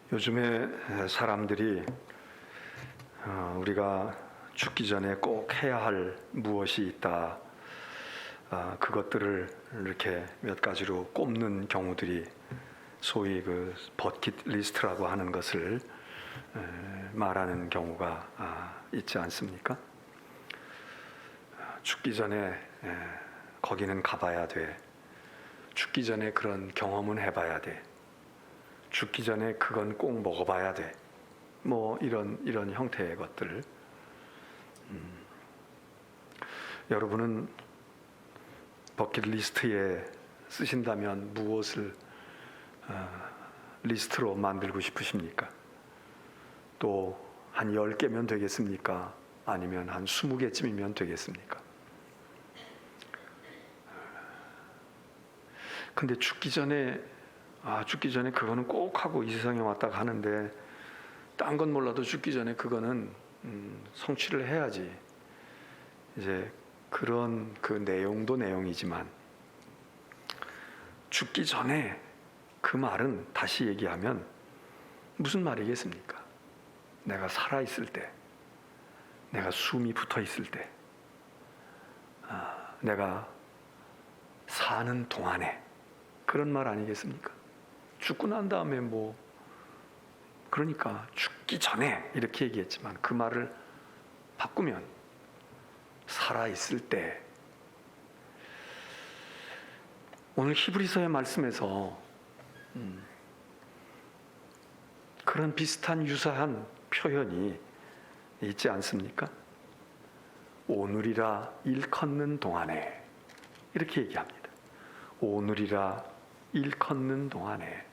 요즘에 사람들이 우리가 죽기 전에 꼭 해야 할 무엇이 있다, 그것들을 이렇게 몇 가지로 꼽는 경우들이 소위 그 버킷 리스트라고 하는 것을 말하는 경우가 있지 않습니까? 죽기 전에 거기는 가봐야 돼. 죽기 전에 그런 경험은 해봐야 돼. 죽기 전에 그건 꼭 먹어봐야 돼. 뭐 이런 형태의 것들. 여러분은 버킷리스트에 쓰신다면 무엇을 리스트로 만들고 싶으십니까? 또 한 10개면 되겠습니까? 아니면 한 20개쯤이면 되겠습니까? 근데 죽기 전에 그거는 꼭 하고 이 세상에 왔다 가는데, 딴 건 몰라도 죽기 전에 그거는 성취를 해야지. 이제 그런 그 내용도 내용이지만, 죽기 전에 그 말은 다시 얘기하면 무슨 말이겠습니까? 내가 살아있을 때, 내가 숨이 붙어 있을 때, 내가 사는 동안에, 그런 말 아니겠습니까? 죽고 난 다음에 그러니까 죽기 전에 이렇게 얘기했지만, 그 말을 바꾸면 살아있을 때. 오늘 히브리서의 말씀에서 그런 비슷한 유사한 표현이 있지 않습니까? 오늘이라 일컫는 동안에, 이렇게 얘기합니다. 오늘이라 일컫는 동안에.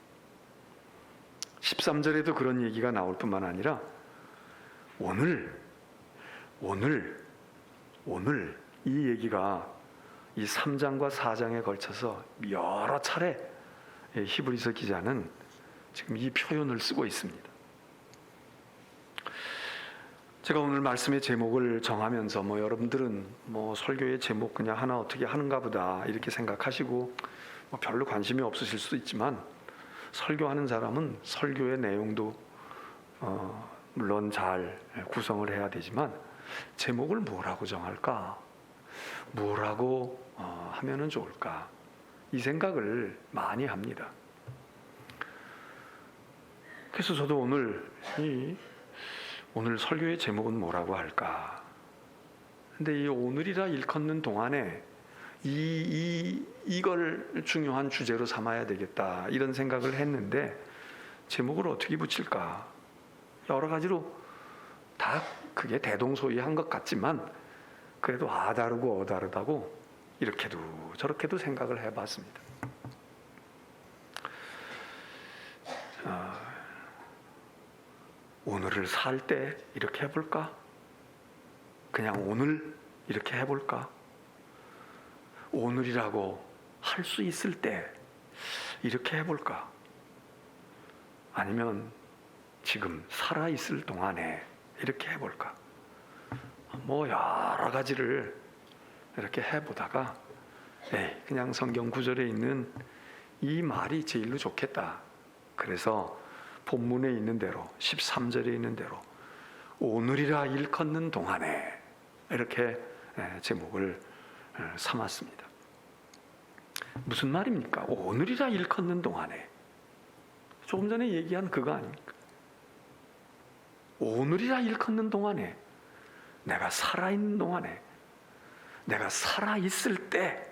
13절에도 그런 얘기가 나올 뿐만 아니라 오늘 이 얘기가 이 3장과 4장에 걸쳐서 여러 차례 히브리서 기자는 지금 이 표현을 쓰고 있습니다. 제가 오늘 말씀의 제목을 정하면서 여러분들은 설교의 제목 그냥 하나 어떻게 하는가 보다 이렇게 생각하시고 별로 관심이 없으실 수도 있지만, 설교하는 사람은 설교의 내용도 물론 잘 구성을 해야 되지만, 제목을 뭐라고 정할까? 뭐라고 하면은 좋을까? 이 생각을 많이 합니다. 그래서 저도 오늘 설교의 제목은 뭐라고 할까? 근데 이 오늘이라 일컫는 동안에 이걸 중요한 주제로 삼아야 되겠다, 이런 생각을 했는데, 제목을 어떻게 붙일까? 여러 가지로 다 그게 대동소이한 것 같지만, 그래도 다르고 어다르다고 이렇게도 저렇게도 생각을 해봤습니다. 오늘을 살 때 이렇게 해볼까? 그냥 오늘 이렇게 해볼까? 오늘이라고 할 수 있을 때 이렇게 해볼까? 아니면 지금 살아있을 동안에 이렇게 해볼까? 여러 가지를 이렇게 해보다가 그냥 성경 구절에 있는 이 말이 제일로 좋겠다. 그래서 본문에 있는 대로 13절에 있는 대로 오늘이라 일컫는 동안에, 이렇게 제목을 삼았습니다. 무슨 말입니까? 오늘이라 일컫는 동안에. 조금 전에 얘기한 그거 아닙니까? 오늘이라 일컫는 동안에, 내가 살아있는 동안에, 내가 살아있을 때,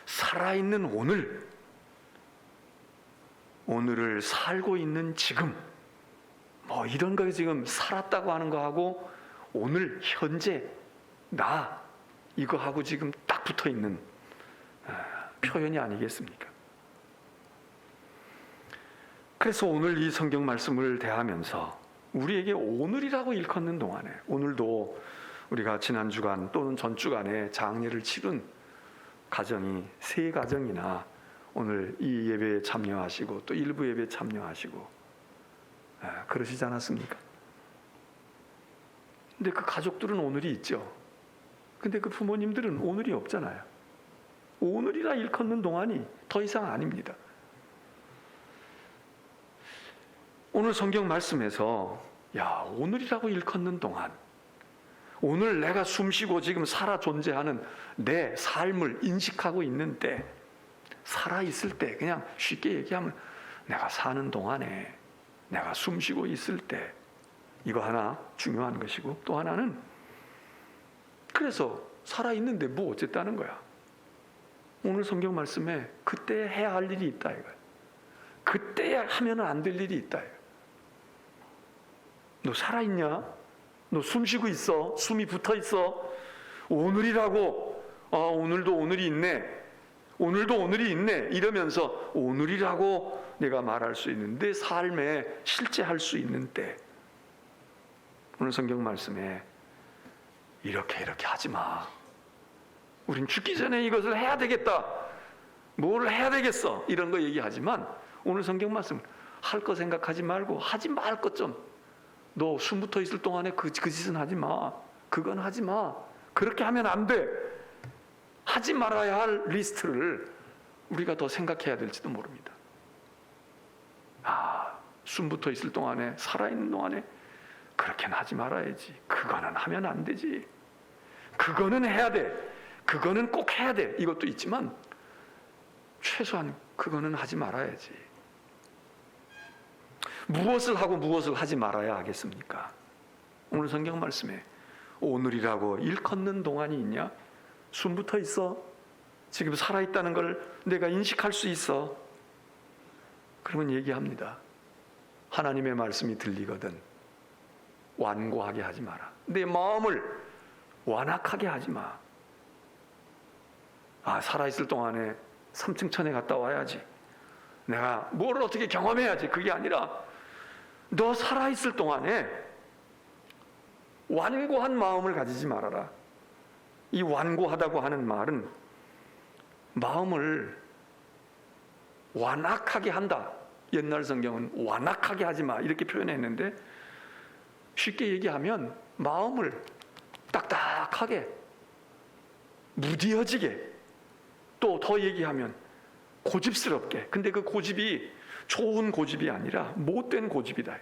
살아있는 오늘을 살고 있는 지금, 이런 거 지금 살았다고 하는 거하고 오늘 현재 나 이거하고 지금 딱 붙어 있는 표현이 아니겠습니까? 그래서 오늘 이 성경 말씀을 대하면서 우리에게 오늘이라고 일컫는 동안에, 오늘도 우리가 지난 주간 또는 전 주간에 장례를 치른 가정이 3가정이나 오늘 이 예배에 참여하시고 또 일부 예배에 참여하시고 그러시지 않았습니까? 근데 그 가족들은 오늘이 있죠. 근데 그 부모님들은 오늘이 없잖아요. 오늘이라 일컫는 동안이 더 이상 아닙니다. 오늘 성경 말씀에서 오늘이라고 일컫는 동안, 오늘 내가 숨쉬고 지금 살아 존재하는 내 삶을 인식하고 있는 때, 살아있을 때, 그냥 쉽게 얘기하면 내가 사는 동안에, 내가 숨쉬고 있을 때, 이거 하나 중요한 것이고, 또 하나는 그래서 살아있는데 뭐 어쨌다는 거야. 오늘 성경 말씀에 그때 해야 할 일이 있다 이거야. 그때 하면 안 될 일이 있다 이거야. 너 살아있냐? 너 숨쉬고 있어? 숨이 붙어있어? 오늘이라고, 오늘도 오늘이 있네, 오늘도 오늘이 있네 이러면서 오늘이라고 내가 말할 수 있는 내 삶에 실제할 수 있는 때, 오늘 성경 말씀에 이렇게 하지 마. 우린 죽기 전에 이것을 해야 되겠다, 뭘 해야 되겠어, 이런 거 얘기하지만 오늘 성경 말씀 할 거 생각하지 말고 하지 말 것 좀, 너 숨 붙어 있을 동안에 그 짓은 하지 마, 그건 하지 마, 그렇게 하면 안 돼, 하지 말아야 할 리스트를 우리가 더 생각해야 될지도 모릅니다. 숨 붙어 있을 동안에, 살아있는 동안에 그렇게는 하지 말아야지, 그거는 하면 안 되지, 그거는 해야 돼, 그거는 꼭 해야 돼, 이것도 있지만 최소한 그거는 하지 말아야지. 무엇을 하고 무엇을 하지 말아야 하겠습니까? 오늘 성경 말씀에 오늘이라고 일컫는 동안이 있냐? 숨 붙어 있어? 지금 살아있다는 걸 내가 인식할 수 있어? 그러면 얘기합니다. 하나님의 말씀이 들리거든 완고하게 하지 마라. 내 마음을 완악하게 하지 마. 살아있을 동안에 3층 천에 갔다 와야지, 내가 뭘 어떻게 경험해야지, 그게 아니라 너 살아있을 동안에 완고한 마음을 가지지 말아라. 이 완고하다고 하는 말은 마음을 완악하게 한다. 옛날 성경은 완악하게 하지 마 이렇게 표현했는데, 쉽게 얘기하면 마음을 딱딱하게, 무뎌지게, 또 더 얘기하면 고집스럽게. 근데 그 고집이 좋은 고집이 아니라 못된 고집이다.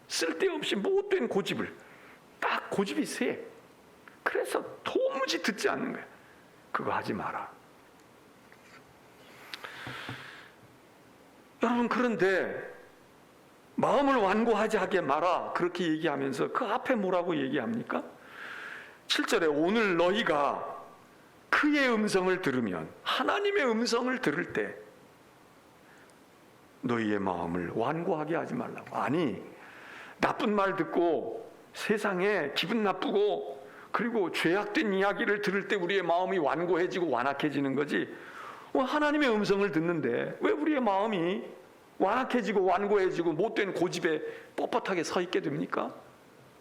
쓸데없이 못된 고집을, 딱 고집이 세. 그래서 도무지 듣지 않는 거야. 그거 하지 마라. 여러분, 그런데 마음을 완고하지 하게 마라 그렇게 얘기하면서 그 앞에 뭐라고 얘기합니까? 7절에 오늘 너희가 그의 음성을 들으면, 하나님의 음성을 들을 때 너희의 마음을 완고하게 하지 말라고. 아니, 나쁜 말 듣고 세상에 기분 나쁘고 그리고 죄악된 이야기를 들을 때 우리의 마음이 완고해지고 완악해지는 거지, 하나님의 음성을 듣는데 왜 우리의 마음이 완악해지고 완고해지고 못된 고집에 뻣뻣하게 서 있게 됩니까?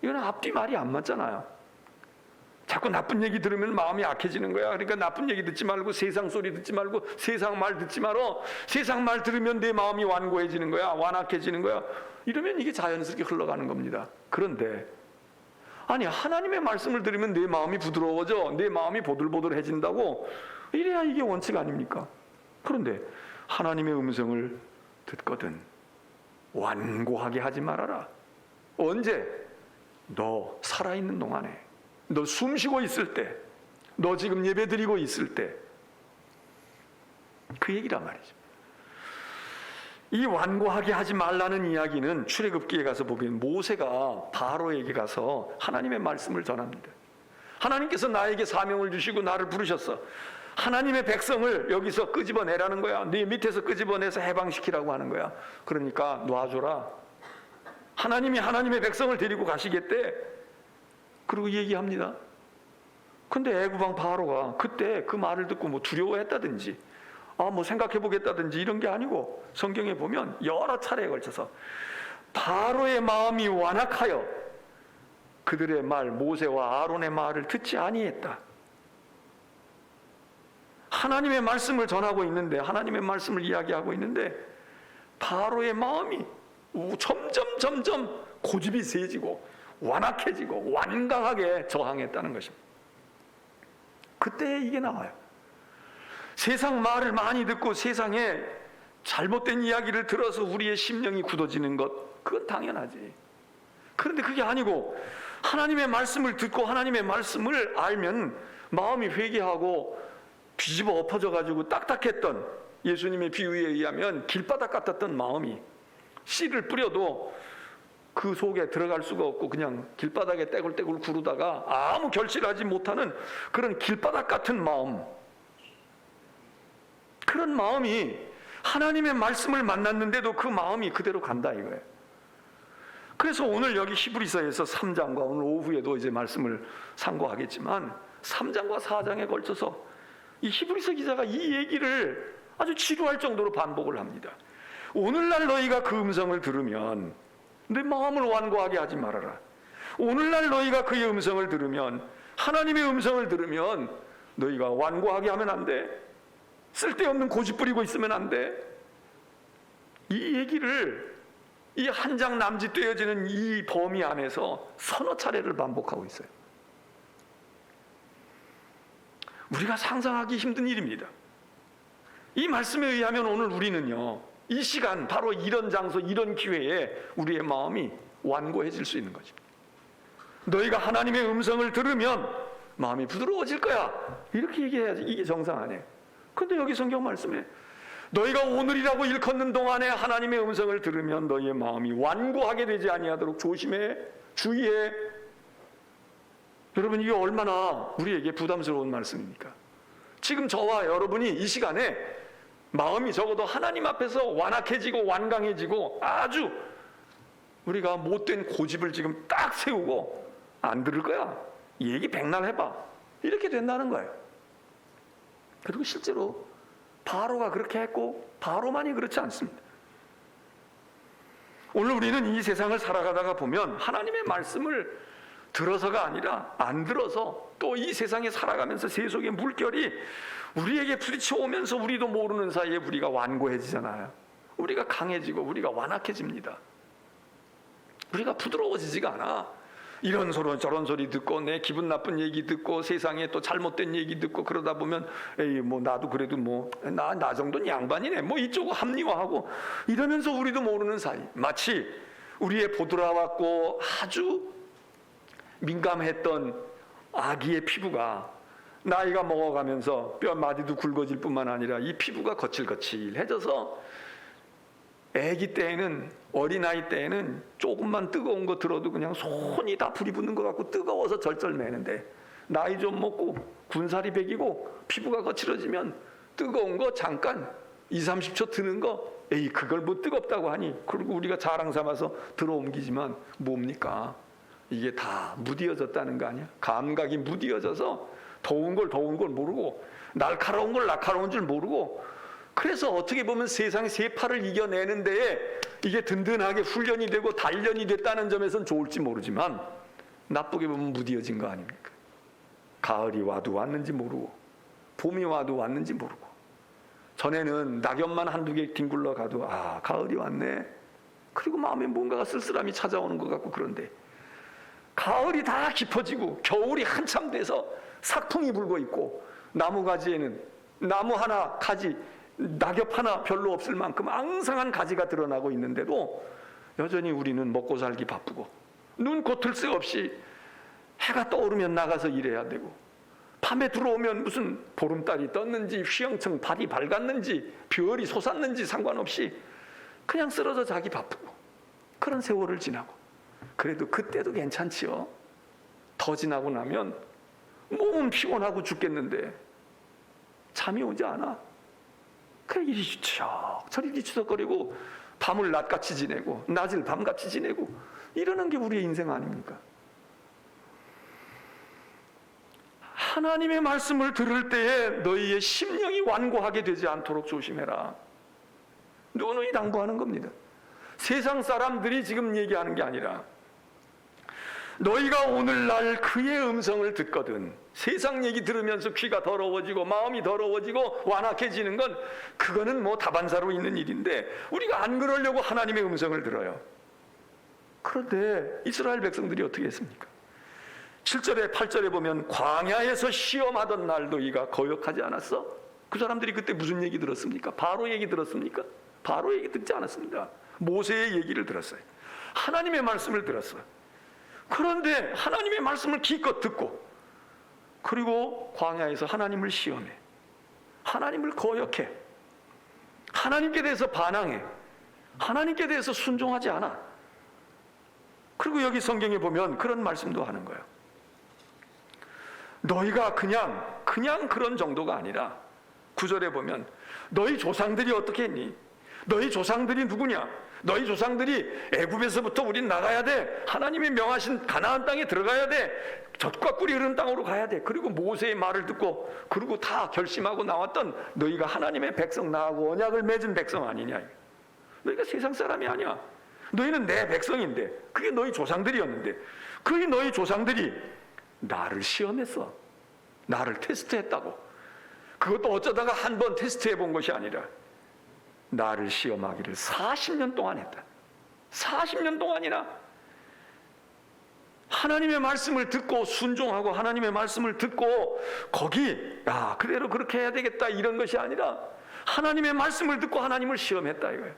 이건 앞뒤 말이 안 맞잖아요. 자꾸 나쁜 얘기 들으면 마음이 약해지는 거야. 그러니까 나쁜 얘기 듣지 말고, 세상 소리 듣지 말고, 세상 말 듣지 말어. 세상 말 들으면 내 마음이 완고해지는 거야, 완악해지는 거야. 이러면 이게 자연스럽게 흘러가는 겁니다. 그런데 아니, 하나님의 말씀을 들으면 내 마음이 부드러워져, 내 마음이 보들보들해진다고, 이래야 이게 원칙 아닙니까? 그런데 하나님의 음성을 듣거든 완고하게 하지 말아라. 언제? 너 살아있는 동안에, 너 숨쉬고 있을 때, 너 지금 예배드리고 있을 때, 그 얘기란 말이죠. 이 완고하게 하지 말라는 이야기는 출애굽기에 가서 보면 모세가 바로에게 가서 하나님의 말씀을 전합니다. 하나님께서 나에게 사명을 주시고 나를 부르셨어. 하나님의 백성을 여기서 끄집어내라는 거야. 네 밑에서 끄집어내서 해방시키라고 하는 거야. 그러니까 놔줘라. 하나님이 하나님의 백성을 데리고 가시겠대. 그리고 얘기합니다. 근데 애굽왕 바로가 그때 그 말을 듣고 뭐 두려워했다든지, 뭐 생각해보겠다든지 이런 게 아니고, 성경에 보면 여러 차례에 걸쳐서 바로의 마음이 완악하여 그들의 말, 모세와 아론의 말을 듣지 아니했다. 하나님의 말씀을 전하고 있는데, 하나님의 말씀을 이야기하고 있는데 바로의 마음이 점점 고집이 세지고 완악해지고 완강하게 저항했다는 것입니다. 그때 이게 나와요. 세상 말을 많이 듣고 세상에 잘못된 이야기를 들어서 우리의 심령이 굳어지는 것, 그건 당연하지. 그런데 그게 아니고 하나님의 말씀을 듣고 하나님의 말씀을 알면 마음이 회개하고 뒤집어 엎어져 가지고 딱딱했던, 예수님의 비유에 의하면 길바닥 같았던 마음이 씨를 뿌려도 그 속에 들어갈 수가 없고 그냥 길바닥에 떼굴떼굴 구르다가 아무 결실하지 못하는 그런 길바닥 같은 마음, 그런 마음이 하나님의 말씀을 만났는데도 그 마음이 그대로 간다 이거예요. 그래서 오늘 여기 히브리서에서 3장과 오늘 오후에도 이제 말씀을 상고하겠지만 3장과 4장에 걸쳐서 이 히브리서 기자가 이 얘기를 아주 지루할 정도로 반복을 합니다. 오늘날 너희가 그 음성을 들으면 내 마음을 완고하게 하지 말아라. 오늘날 너희가 그의 음성을 들으면, 하나님의 음성을 들으면 너희가 완고하게 하면 안 돼. 쓸데없는 고집 부리고 있으면 안 돼. 이 얘기를 이 한 장 남짓되어지는 이 범위 안에서 서너 차례를 반복하고 있어요. 우리가 상상하기 힘든 일입니다. 이 말씀에 의하면 오늘 우리는요, 이 시간 바로 이런 장소 이런 기회에 우리의 마음이 완고해질 수 있는 거죠. 너희가 하나님의 음성을 들으면 마음이 부드러워질 거야, 이렇게 얘기해야지 이게 정상 아니에요. 근데 여기 성경 말씀에 너희가 오늘이라고 일컫는 동안에 하나님의 음성을 들으면 너희의 마음이 완고하게 되지 아니하도록 조심해, 주의해. 여러분, 이게 얼마나 우리에게 부담스러운 말씀입니까? 지금 저와 여러분이 이 시간에 마음이 적어도 하나님 앞에서 완악해지고 완강해지고 아주 우리가 못된 고집을 지금 딱 세우고 안 들을 거야, 얘기 백날 해봐, 이렇게 된다는 거예요. 그리고 실제로 바로가 그렇게 했고 바로만이 그렇지 않습니다. 오늘 우리는 이 세상을 살아가다가 보면 하나님의 말씀을 들어서가 아니라 안 들어서 또 이 세상에 살아가면서 세속의 물결이 우리에게 부딪혀 오면서 우리도 모르는 사이에 우리가 완고해지잖아요. 우리가 강해지고 우리가 완악해집니다. 우리가 부드러워지지가 않아. 이런 소리 저런 소리 듣고 내 기분 나쁜 얘기 듣고 세상에 또 잘못된 얘기 듣고 그러다 보면 에이 뭐 나도 그래도 뭐 나 정도는 양반이네 뭐 이쪽으로 합리화하고 이러면서 우리도 모르는 사이 마치 우리의 보드라왔고 아주 민감했던 아기의 피부가 나이가 먹어가면서 뼈 마디도 굵어질 뿐만 아니라 이 피부가 거칠거칠해져서 아기 때에는, 어린아이 때에는 조금만 뜨거운 거 들어도 그냥 손이 다 불이 붙는 것 같고 뜨거워서 절절매는데 나이 좀 먹고 군살이 배기고 피부가 거칠어지면 뜨거운 거 잠깐 20-30초 드는 거 에이 그걸 뭐 뜨겁다고 하니, 그리고 우리가 자랑 삼아서 들어옮기지만 뭡니까? 이게 다 무디어졌다는 거 아니야? 감각이 무디어져서 더운 걸 모르고 날카로운 걸 날카로운 줄 모르고, 그래서 어떻게 보면 세상 세파를 이겨내는 데에 이게 든든하게 훈련이 되고 단련이 됐다는 점에서는 좋을지 모르지만 나쁘게 보면 무디어진 거 아닙니까? 가을이 와도 왔는지 모르고 봄이 와도 왔는지 모르고, 전에는 낙엽만 한두 개 뒹굴러 가도 아 가을이 왔네, 그리고 마음에 뭔가가 쓸쓸함이 찾아오는 것 같고, 그런데 가을이 다 깊어지고 겨울이 한참 돼서 삭풍이 불고 있고 나무 가지에는 나무 하나 가지 낙엽 하나 별로 없을 만큼 앙상한 가지가 드러나고 있는데도 여전히 우리는 먹고 살기 바쁘고 눈코 새 없이 해가 떠오르면 나가서 일해야 되고 밤에 들어오면 무슨 보름달이 떴는지 휘영청 달이 밝았는지 별이 솟았는지 상관없이 그냥 쓰러져 자기 바쁘고 그런 세월을 지나고, 그래도 그때도 괜찮지요. 더 지나고 나면 몸은 피곤하고 죽겠는데 잠이 오지 않아. 그래 이리 추적 저리 뒤추적거리고 밤을 낮같이 지내고 낮을 밤같이 지내고 이러는 게 우리의 인생 아닙니까? 하나님의 말씀을 들을 때에 너희의 심령이 완고하게 되지 않도록 조심해라. 누누이 당부하는 겁니다. 세상 사람들이 지금 얘기하는 게 아니라 너희가 오늘날 그의 음성을 듣거든. 세상 얘기 들으면서 귀가 더러워지고 마음이 더러워지고 완악해지는 건 그거는 뭐 다반사로 있는 일인데 우리가 안 그러려고 하나님의 음성을 들어요. 그런데 이스라엘 백성들이 어떻게 했습니까? 7절에 8절에 보면 광야에서 시험하던 날 너희가 거역하지 않았어? 그 사람들이 그때 무슨 얘기 들었습니까? 바로 얘기 들었습니까? 바로 얘기 듣지 않았습니다. 모세의 얘기를 들었어요. 하나님의 말씀을 들었어. 그런데 하나님의 말씀을 기껏 듣고 그리고 광야에서 하나님을 시험해, 하나님을 거역해, 하나님께 대해서 반항해, 하나님께 대해서 순종하지 않아. 그리고 여기 성경에 보면 그런 말씀도 하는 거예요. 너희가 그냥 그런 정도가 아니라 9절에 보면 너희 조상들이 어떻게 했니? 너희 조상들이 누구냐? 너희 조상들이 애굽에서부터 우린 나가야 돼. 하나님이 명하신 가나안 땅에 들어가야 돼. 젖과 꿀이 흐르는 땅으로 가야 돼. 그리고 모세의 말을 듣고 그리고 다 결심하고 나왔던 너희가 하나님의 백성, 나하고 언약을 맺은 백성 아니냐. 너희가 세상 사람이 아니야. 너희는 내 백성인데, 그게 너희 조상들이었는데, 그게 너희 조상들이 나를 시험했어. 나를 테스트했다고. 그것도 어쩌다가 한 번 테스트해 본 것이 아니라 나를 시험하기를 40년 동안 했다. 40년 동안이나 하나님의 말씀을 듣고 순종하고 하나님의 말씀을 듣고 거기 그대로 그렇게 해야 되겠다 이런 것이 아니라 하나님의 말씀을 듣고 하나님을 시험했다 이거예요.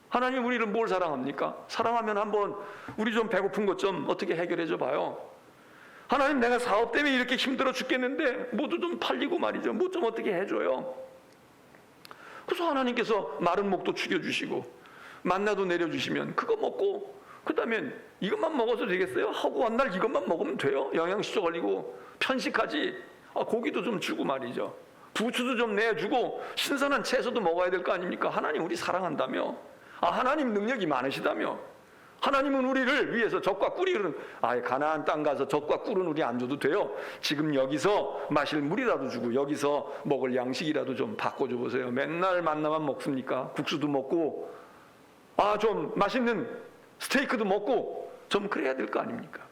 하나님 우리를 뭘 사랑합니까? 사랑하면 한번 우리 좀 배고픈 것 좀 어떻게 해결해 줘 봐요. 하나님 내가 사업 때문에 이렇게 힘들어 죽겠는데 뭐도 좀 팔리고 말이죠. 뭐 좀 어떻게 해줘요. 그래서 하나님께서 마른 목도 죽여주시고 만나도 내려주시면 그거 먹고 그 다음에 이것만 먹어도 되겠어요? 하고 한 날 이것만 먹으면 돼요? 영양실조 걸리고 편식하지. 고기도 좀 주고 말이죠. 부추도 좀 내주고 신선한 채소도 먹어야 될 거 아닙니까? 하나님 우리 사랑한다며. 하나님 능력이 많으시다며. 하나님은 우리를 위해서 젖과 꿀이 흐르는 가나안 땅 가서 젖과 꿀은 우리 안 줘도 돼요. 지금 여기서 마실 물이라도 주고 여기서 먹을 양식이라도 좀 바꿔줘 보세요. 맨날 만나만 먹습니까? 국수도 먹고 좀 맛있는 스테이크도 먹고 좀 그래야 될 거 아닙니까?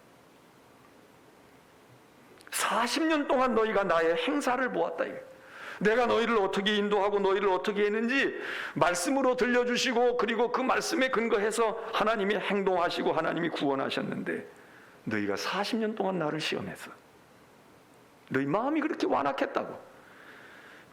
40년 동안 너희가 나의 행사를 보았다. 내가 너희를 어떻게 인도하고 너희를 어떻게 했는지 말씀으로 들려주시고 그리고 그 말씀에 근거해서 하나님이 행동하시고 하나님이 구원하셨는데 너희가 40년 동안 나를 시험했어. 너희 마음이 그렇게 완악했다고.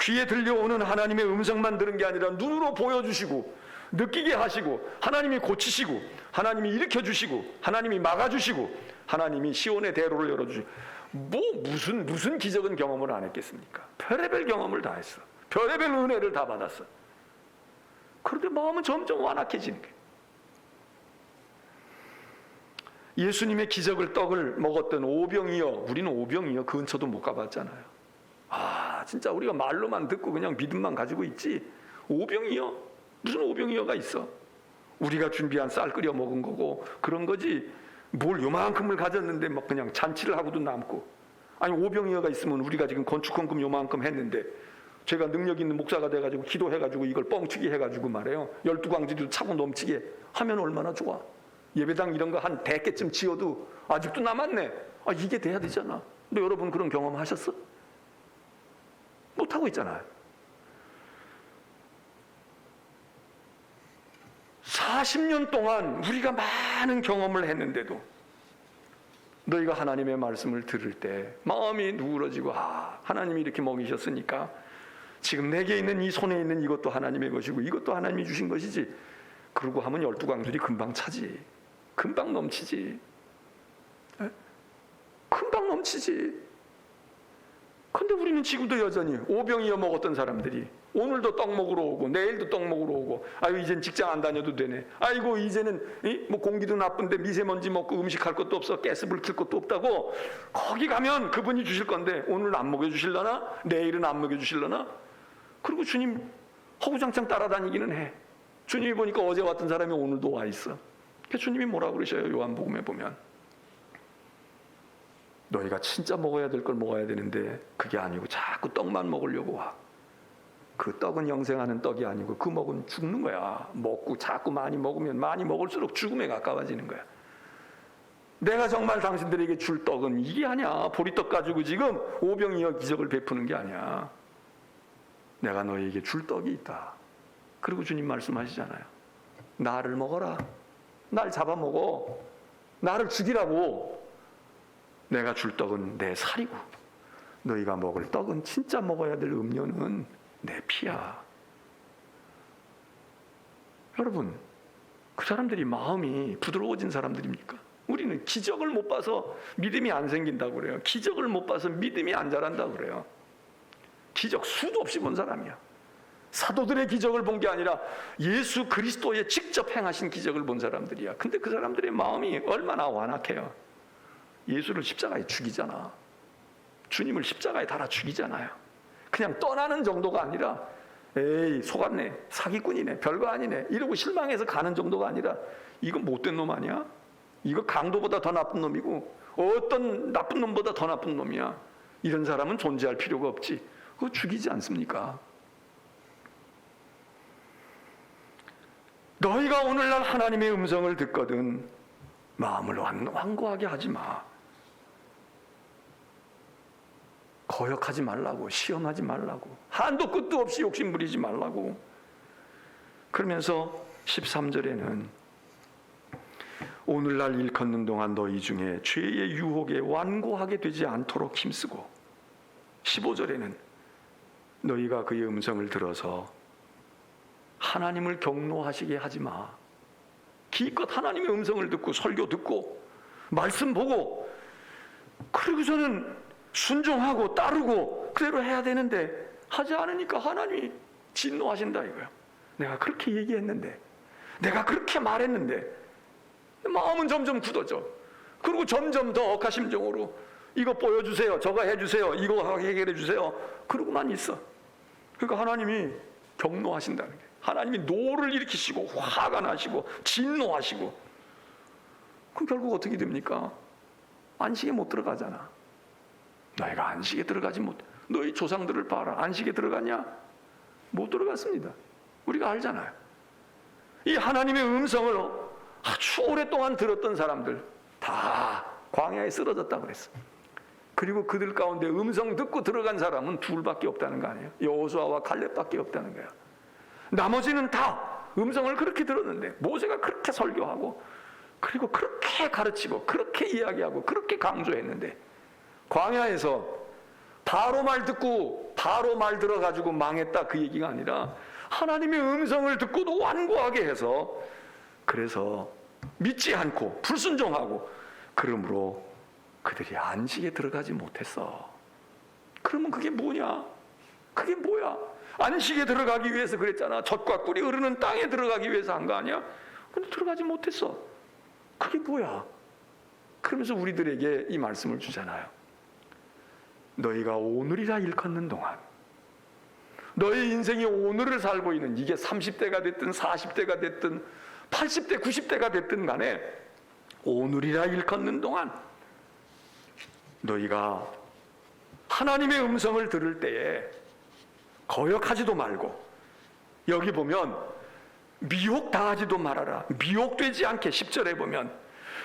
귀에 들려오는 하나님의 음성만 들은 게 아니라 눈으로 보여주시고 느끼게 하시고 하나님이 고치시고 하나님이 일으켜주시고 하나님이 막아주시고 하나님이 시온의 대로를 열어주시고 무슨 기적은 경험을 안 했겠습니까? 별의별 경험을 다 했어. 별의별 은혜를 다 받았어. 그런데 마음은 점점 완악해지는 거예요. 예수님의 기적을 떡을 먹었던 오병이어, 우리는 오병이어 근처도 못 가봤잖아요. 진짜 우리가 말로만 듣고 그냥 믿음만 가지고 있지. 오병이어? 무슨 오병이어가 있어? 우리가 준비한 쌀 끓여 먹은 거고 그런 거지. 뭘 요만큼을 가졌는데 막 그냥 잔치를 하고도 남고. 오병이어가 있으면 우리가 지금 건축헌금 요만큼 했는데 제가 능력 있는 목사가 돼가지고 기도해가지고 이걸 뻥치기 해가지고 말해요. 12광지도 차고 넘치게 하면 얼마나 좋아. 예배당 이런 거 한 100개쯤 지어도 아직도 남았네. 이게 돼야 되잖아. 근데 여러분 그런 경험 하셨어? 못하고 있잖아요. 40년 동안 우리가 많은 경험을 했는데도 너희가 하나님의 말씀을 들을 때 마음이 누그러지고 하나님이 이렇게 먹이셨으니까 지금 내게 있는 이 손에 있는 이것도 하나님의 것이고 이것도 하나님이 주신 것이지. 그러고 하면 12광줄이 금방 차지. 금방 넘치지. 금방 넘치지. 근데 우리는 지금도 여전히 오병이어 먹었던 사람들이 오늘도 떡 먹으러 오고 내일도 떡 먹으러 오고 이젠 직장 안 다녀도 되네. 이제는 공기도 나쁜데 미세먼지 먹고 음식할 것도 없어. 가스불 킬 것도 없다고. 거기 가면 그분이 주실 건데 오늘 안 먹여주실려나? 내일은 안 먹여주실려나? 그리고 주님 허구장창 따라다니기는 해. 주님이 보니까 어제 왔던 사람이 오늘도 와 있어. 주님이 뭐라고 그러셔요? 요한복음에 보면 너희가 진짜 먹어야 될 걸 먹어야 되는데 그게 아니고 자꾸 떡만 먹으려고 와. 그 떡은 영생하는 떡이 아니고 그 먹으면 죽는 거야. 먹고 자꾸 많이 먹으면 많이 먹을수록 죽음에 가까워지는 거야. 내가 정말 당신들에게 줄 떡은 이게 아니야. 보리떡 가지고 지금 오병이어 기적을 베푸는 게 아니야. 내가 너희에게 줄 떡이 있다. 그리고 주님 말씀하시잖아요. 나를 먹어라. 날 잡아먹어. 나를 죽이라고. 내가 줄 떡은 내 살이고 너희가 먹을 떡은 진짜 먹어야 될 음료는 내 피야. 여러분, 그 사람들이 마음이 부드러워진 사람들입니까? 우리는 기적을 못 봐서 믿음이 안 생긴다고 그래요. 기적을 못 봐서 믿음이 안 자란다고 그래요. 기적 수도 없이 본 사람이야. 사도들의 기적을 본 게 아니라 예수 그리스도의 직접 행하신 기적을 본 사람들이야. 근데 그 사람들의 마음이 얼마나 완악해요. 예수를 십자가에 죽이잖아. 주님을 십자가에 달아 죽이잖아요. 그냥 떠나는 정도가 아니라 에이 속았네, 사기꾼이네, 별거 아니네 이러고 실망해서 가는 정도가 아니라 이거 못된 놈 아니야? 이거 강도보다 더 나쁜 놈이고 어떤 나쁜 놈보다 더 나쁜 놈이야. 이런 사람은 존재할 필요가 없지. 그거 죽이지 않습니까? 너희가 오늘날 하나님의 음성을 듣거든 마음을 완고하게 하지 마. 거역하지 말라고, 시험하지 말라고, 한도 끝도 없이 욕심 부리지 말라고. 그러면서 13절에는 오늘날 일컫는 동안 너희 중에 죄의 유혹에 완고하게 되지 않도록 힘쓰고, 15절에는 너희가 그의 음성을 들어서 하나님을 경노하시게 하지 마. 기껏 하나님의 음성을 듣고 설교 듣고 말씀 보고 그러고서는 순종하고 따르고 그대로 해야 되는데 하지 않으니까 하나님이 진노하신다 이거야. 내가 그렇게 얘기했는데, 내가 그렇게 말했는데 마음은 점점 굳어져. 그리고 점점 더 억하심정으로 이거 보여주세요, 저거 해주세요, 이거 해결해 주세요 그러고만 있어. 그러니까 하나님이 경노하신다는 게, 하나님이 노를 일으키시고 화가 나시고 진노하시고, 그럼 결국 어떻게 됩니까? 안식에 못 들어가잖아. 너희가 안식에 들어가지 못해. 너희 조상들을 봐라. 안식에 들어갔냐? 못 들어갔습니다. 우리가 알잖아요. 이 하나님의 음성을 아주 오랫동안 들었던 사람들 다 광야에 쓰러졌다고 그랬어. 그리고 그들 가운데 음성 듣고 들어간 사람은 둘밖에 없다는 거 아니에요? 여호수아와 갈렙밖에 없다는 거야. 나머지는 다 음성을 그렇게 들었는데 모세가 그렇게 설교하고 그리고 그렇게 가르치고 그렇게 이야기하고 그렇게 강조했는데 광야에서 바로 말 듣고 바로 말 들어가지고 망했다 그 얘기가 아니라 하나님의 음성을 듣고도 완고하게 해서, 그래서 믿지 않고 불순종하고 그러므로 그들이 안식에 들어가지 못했어. 그러면 그게 뭐냐? 그게 뭐야? 안식에 들어가기 위해서 그랬잖아. 젖과 꿀이 흐르는 땅에 들어가기 위해서 한 거 아니야? 근데 들어가지 못했어. 그게 뭐야? 그러면서 우리들에게 이 말씀을 주잖아요. 너희가 오늘이라 일컫는 동안, 너희 인생이 오늘을 살고 있는, 이게 30대가 됐든 40대가 됐든 80대 90대가 됐든 간에 오늘이라 일컫는 동안 너희가 하나님의 음성을 들을 때에 거역하지도 말고, 여기 보면 미혹당하지도 말아라. 미혹되지 않게 10절에 보면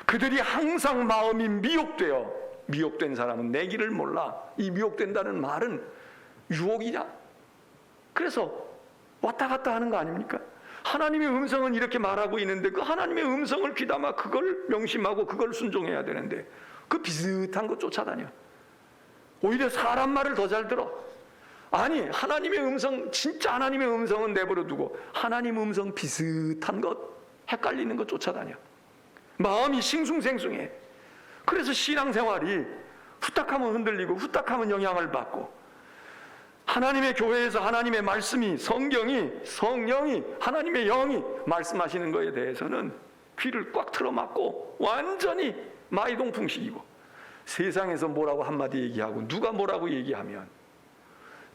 그들이 항상 마음이 미혹되어, 미혹된 사람은 내 길을 몰라. 이 미혹된다는 말은 유혹이냐? 그래서 왔다 갔다 하는 거 아닙니까? 하나님의 음성은 이렇게 말하고 있는데 그 하나님의 음성을 귀담아 그걸 명심하고 그걸 순종해야 되는데 그 비슷한 거 쫓아다녀. 오히려 사람 말을 더 잘 들어. 아니, 하나님의 음성, 진짜 하나님의 음성은 내버려 두고 하나님 음성 비슷한 것, 헷갈리는 것 쫓아다녀. 마음이 싱숭생숭해. 그래서 신앙생활이 후딱하면 흔들리고 후딱하면 영향을 받고, 하나님의 교회에서 하나님의 말씀이, 성경이, 성령이, 하나님의 영이 말씀하시는 것에 대해서는 귀를 꽉 틀어막고 완전히 마이동풍식이고, 세상에서 뭐라고 한마디 얘기하고 누가 뭐라고 얘기하면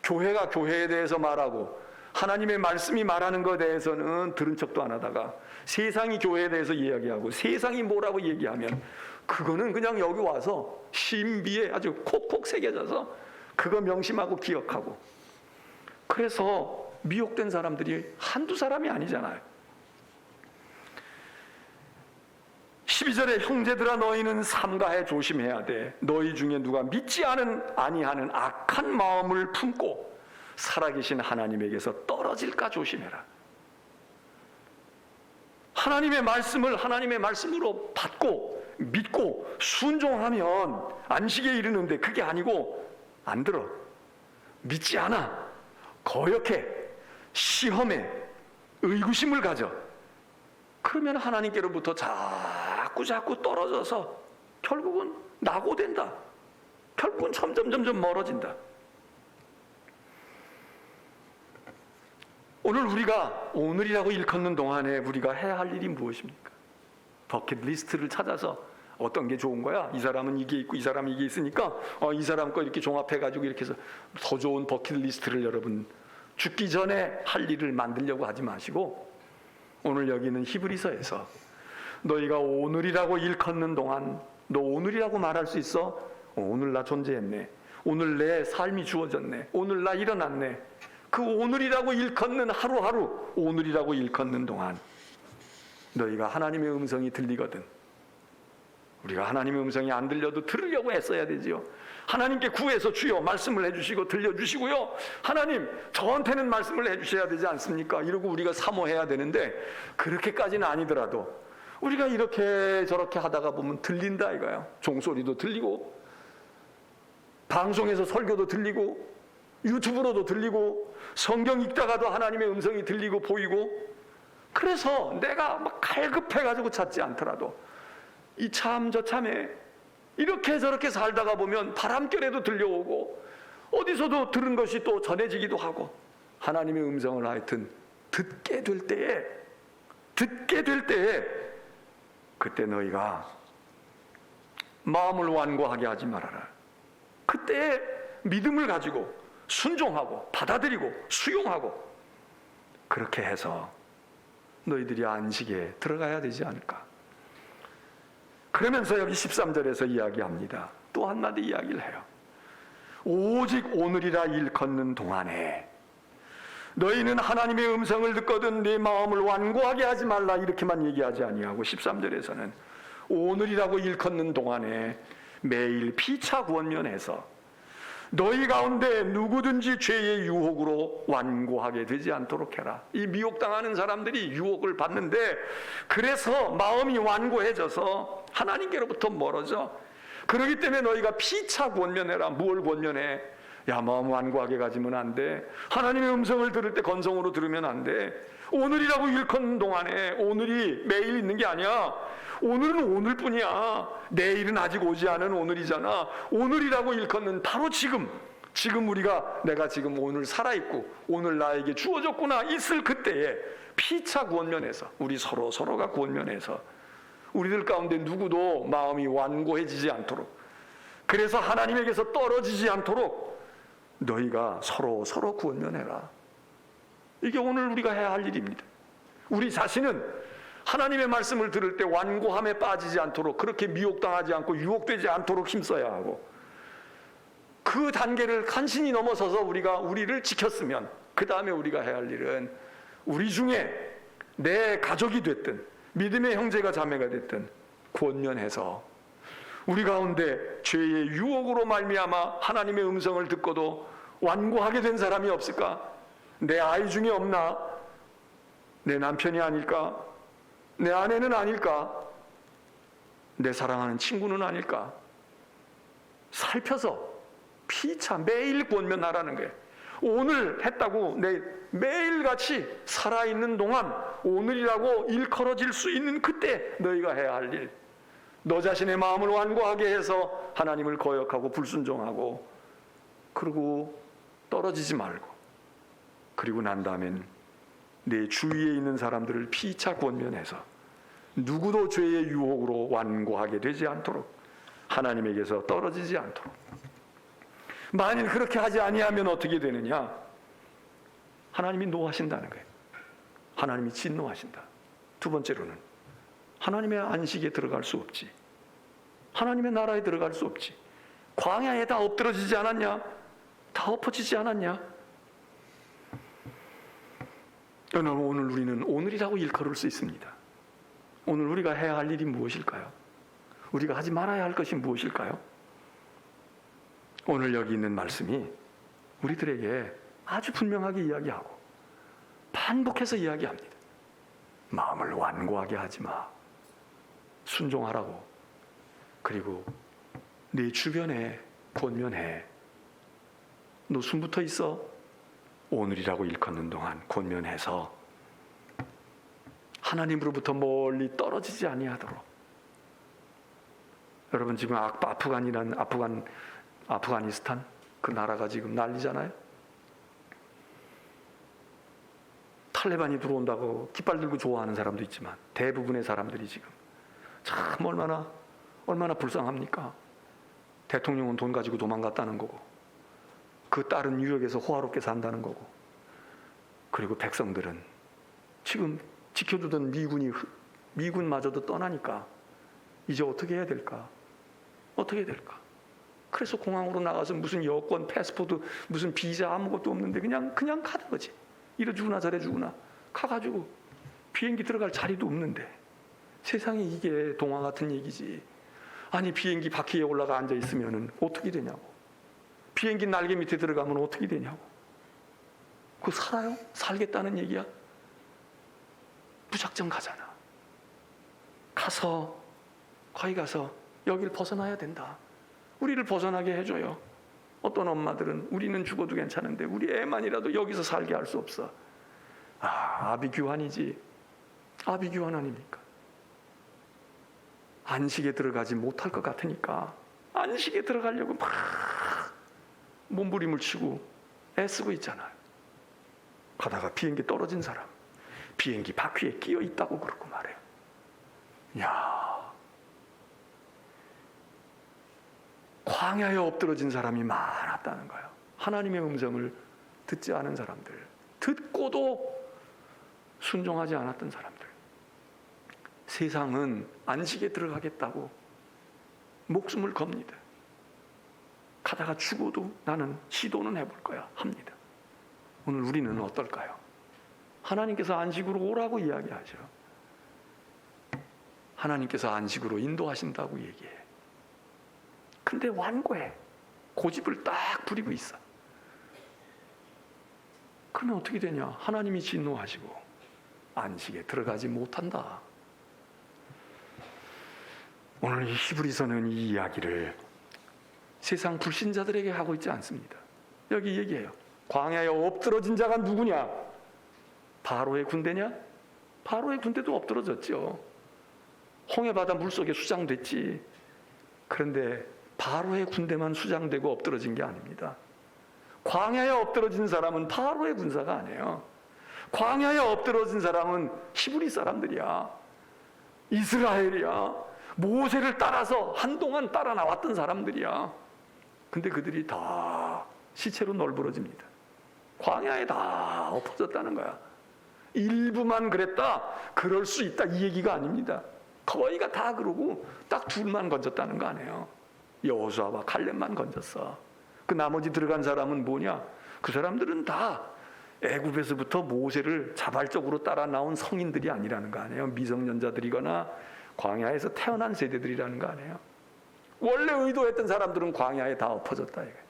교회가 교회에 대해서 말하고 하나님의 말씀이 말하는 것에 대해서는 들은 척도 안 하다가 세상이 교회에 대해서 이야기하고 세상이 뭐라고 얘기하면 그거는 그냥 여기 와서 신비에 아주 콕콕 새겨져서 그거 명심하고 기억하고, 그래서 미혹된 사람들이 한두 사람이 아니잖아요. 12절에 형제들아 너희는 삼가해 조심해야 돼. 너희 중에 누가 믿지 아니하는 악한 마음을 품고 살아계신 하나님에게서 떨어질까 조심해라. 하나님의 말씀을 하나님의 말씀으로 받고 믿고 순종하면 안식에 이르는데 그게 아니고 안 들어, 믿지 않아, 거역해, 시험해, 의구심을 가져, 그러면 하나님께로부터 자꾸 떨어져서 결국은 낙오된다. 결국은 점점 멀어진다. 오늘이라고 일컫는 동안에 우리가 해야 할 일이 무엇입니까? 버킷리스트를 찾아서 어떤 게 좋은 거야? 이 사람은 이게 있고 이 사람은 이게 있으니까 이 사람 거 이렇게 종합해가지고 이렇게 해서 더 좋은 버킷리스트를 여러분 죽기 전에 할 일을 만들려고 하지 마시고, 오늘 여기 있는 히브리서에서 너희가 오늘이라고 일컫는 동안, 너 오늘이라고 말할 수 있어? 오늘 나 존재했네. 오늘 내 삶이 주어졌네. 오늘 나 일어났네. 그 오늘이라고 일컫는 하루하루, 오늘이라고 일컫는 동안 너희가 하나님의 음성이 들리거든. 우리가 하나님의 음성이 안 들려도 들으려고 애써야 되지요. 하나님께 구해서 주여 말씀을 해주시고 들려주시고요, 하나님 저한테는 말씀을 해주셔야 되지 않습니까? 이러고 우리가 사모해야 되는데, 그렇게까지는 아니더라도 우리가 이렇게 저렇게 하다가 보면 들린다 이거예요. 종소리도 들리고, 방송에서 설교도 들리고, 유튜브로도 들리고, 성경 읽다가도 하나님의 음성이 들리고 보이고. 그래서 내가 막 갈급해가지고 찾지 않더라도 이 참 저 참에 이렇게 저렇게 살다가 보면 바람결에도 들려오고 어디서도 들은 것이 또 전해지기도 하고, 하나님의 음성을 하여튼 듣게 될 때에 그때 너희가 마음을 완고하게 하지 말아라. 그때 믿음을 가지고 순종하고 받아들이고 수용하고, 그렇게 해서 너희들이 안식에 들어가야 되지 않을까. 그러면서 여기 13절에서 이야기합니다. 또 한마디 이야기를 해요. 오직 오늘이라 일컫는 동안에 너희는 하나님의 음성을 듣거든 네 마음을 완고하게 하지 말라, 이렇게만 얘기하지 아니하고 13절에서는 오늘이라고 일컫는 동안에 매일 피차 구원면에서 너희 가운데 누구든지 죄의 유혹으로 완고하게 되지 않도록 해라. 이 미혹당하는 사람들이 유혹을 받는데, 그래서 마음이 완고해져서 하나님께로부터 멀어져. 그렇기 때문에 너희가 피차 권면해라. 무엇을 권면해? 야, 마음 완고하게 가지면 안 돼. 하나님의 음성을 들을 때 건성으로 들으면 안 돼. 오늘이라고 일컫는 동안에, 오늘이 매일 있는 게 아니야. 오늘은 오늘뿐이야. 내일은 아직 오지 않은 오늘이잖아. 오늘이라고 일컫는 바로 지금 내가 지금 오늘 살아있고 오늘 나에게 주어졌구나 있을 그때에 피차 구원면에서 우리 서로가 구원면에서 우리들 가운데 누구도 마음이 완고해지지 않도록, 그래서 하나님에게서 떨어지지 않도록 너희가 서로 구원면해라. 이게 오늘 우리가 해야 할 일입니다. 우리 자신은 하나님의 말씀을 들을 때 완고함에 빠지지 않도록, 그렇게 미혹당하지 않고 유혹되지 않도록 힘써야 하고, 그 단계를 간신히 넘어서서 우리가 우리를 지켰으면 그 다음에 우리가 해야 할 일은 우리 중에 내 가족이 됐든 믿음의 형제가 자매가 됐든 권면해서 우리 가운데 죄의 유혹으로 말미암아 하나님의 음성을 듣고도 완고하게 된 사람이 없을까? 내 아이 중에 없나? 내 남편이 아닐까? 내 아내는 아닐까? 내 사랑하는 친구는 아닐까? 살펴서 피차 매일 권면하라는 거예요. 오늘 했다고 내 매일같이 살아있는 동안 오늘이라고 일컬어질 수 있는 그때 너희가 해야 할 일, 너 자신의 마음을 완고하게 해서 하나님을 거역하고 불순종하고 그리고 떨어지지 말고, 그리고 난 다음엔 내 주위에 있는 사람들을 피차 권면해서 누구도 죄의 유혹으로 완고하게 되지 않도록, 하나님에게서 떨어지지 않도록. 만일 그렇게 하지 아니하면 어떻게 되느냐? 하나님이 노하신다는 거예요. 하나님이 진노하신다. 두 번째로는 하나님의 안식에 들어갈 수 없지. 하나님의 나라에 들어갈 수 없지. 광야에 다 엎드러지지 않았냐? 다 엎어지지 않았냐? 여러분, 오늘 우리는 오늘이라고 일컬을 수 있습니다. 오늘 우리가 해야 할 일이 무엇일까요? 우리가 하지 말아야 할 것이 무엇일까요? 오늘 여기 있는 말씀이 우리들에게 아주 분명하게 이야기하고 반복해서 이야기합니다. 마음을 완고하게 하지 마. 순종하라고. 그리고 네 주변에 권면해. 너 숨부터 있어. 오늘이라고 일컫는 동안 권면해서 하나님으로부터 멀리 떨어지지 아니하도록. 여러분 지금 아프가니스탄 그 나라가 지금 난리잖아요. 탈레반이 들어온다고 깃발 들고 좋아하는 사람도 있지만 대부분의 사람들이 지금 참 얼마나 불쌍합니까? 대통령은 돈 가지고 도망갔다는 거고 그 딸은 뉴욕에서 호화롭게 산다는 거고, 그리고 백성들은 지금 지켜주던 미군마저도 떠나니까 이제 어떻게 해야 될까? 그래서 공항으로 나가서 무슨 여권, 패스포드, 무슨 비자 아무것도 없는데 그냥 가는 거지. 이래 주구나 저래 주구나 가가지고 비행기 들어갈 자리도 없는데, 세상에 이게 동화 같은 얘기지. 아니 비행기 바퀴에 올라가 앉아 있으면은 어떻게 되냐고. 비행기 날개 밑에 들어가면 어떻게 되냐고. 그거 살아요? 살겠다는 얘기야? 무작정 가잖아. 거기 가서 여기를 벗어나야 된다. 우리를 벗어나게 해줘요. 어떤 엄마들은 우리는 죽어도 괜찮은데 우리 애만이라도 여기서 살게 할 수 없어. 아비규환이지. 아비규환 아닙니까? 안식에 들어가지 못할 것 같으니까 안식에 들어가려고 막 몸부림을 치고 애쓰고 있잖아요. 가다가 비행기 떨어진 사람, 비행기 바퀴에 끼어 있다고 그러고 말해요. 광야에 엎드러진 사람이 많았다는 거예요. 하나님의 음성을 듣지 않은 사람들, 듣고도 순종하지 않았던 사람들. 세상은 안식에 들어가겠다고 목숨을 겁니다. 가다가 죽어도 나는 시도는 해볼 거야 합니다. 오늘 우리는 어떨까요? 하나님께서 안식으로 오라고 이야기하죠. 하나님께서 안식으로 인도하신다고 얘기해. 근데 완고해. 고집을 딱 부리고 있어. 그러면 어떻게 되냐? 하나님이 진노하시고 안식에 들어가지 못한다. 오늘 이 히브리서는 이 이야기를 세상 불신자들에게 하고 있지 않습니다. 여기 얘기해요. 광야에 엎드러진 자가 누구냐? 바로의 군대냐? 바로의 군대도 엎드러졌죠. 홍해바다 물속에 수장됐지. 그런데 바로의 군대만 수장되고 엎드러진 게 아닙니다. 광야에 엎드러진 사람은 바로의 군사가 아니에요. 광야에 엎드러진 사람은 히브리 사람들이야. 이스라엘이야. 모세를 따라서 한동안 따라 나왔던 사람들이야. 근데 그들이 다 시체로 널브러집니다. 광야에 다 엎어졌다는 거야. 일부만 그랬다, 그럴 수 있다, 이 얘기가 아닙니다. 거의가 다 그러고 딱 둘만 건졌다는 거 아니에요. 여호수아와 칼렙만 건졌어. 그 나머지 들어간 사람은 뭐냐? 그 사람들은 다 애굽에서부터 모세를 자발적으로 따라 나온 성인들이 아니라는 거 아니에요. 미성년자들이거나 광야에서 태어난 세대들이라는 거 아니에요. 원래 의도했던 사람들은 광야에 다 엎어졌다 이거예요.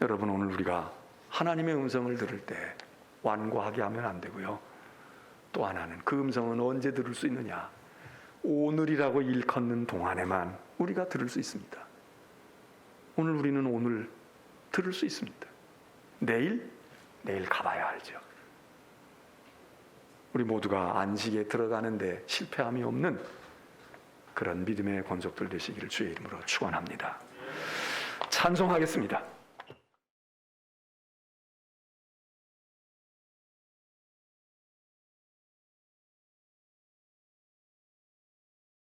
여러분, 오늘 우리가 하나님의 음성을 들을 때 완고하게 하면 안 되고요. 또 하나는 그 음성은 언제 들을 수 있느냐? 오늘이라고 일컫는 동안에만 우리가 들을 수 있습니다. 오늘 우리는 오늘 들을 수 있습니다. 내일 가봐야 알죠. 우리 모두가 안식에 들어가는데 실패함이 없는 그런 믿음의 권속들 되시기를 주의 이름으로 축원합니다. 찬송하겠습니다.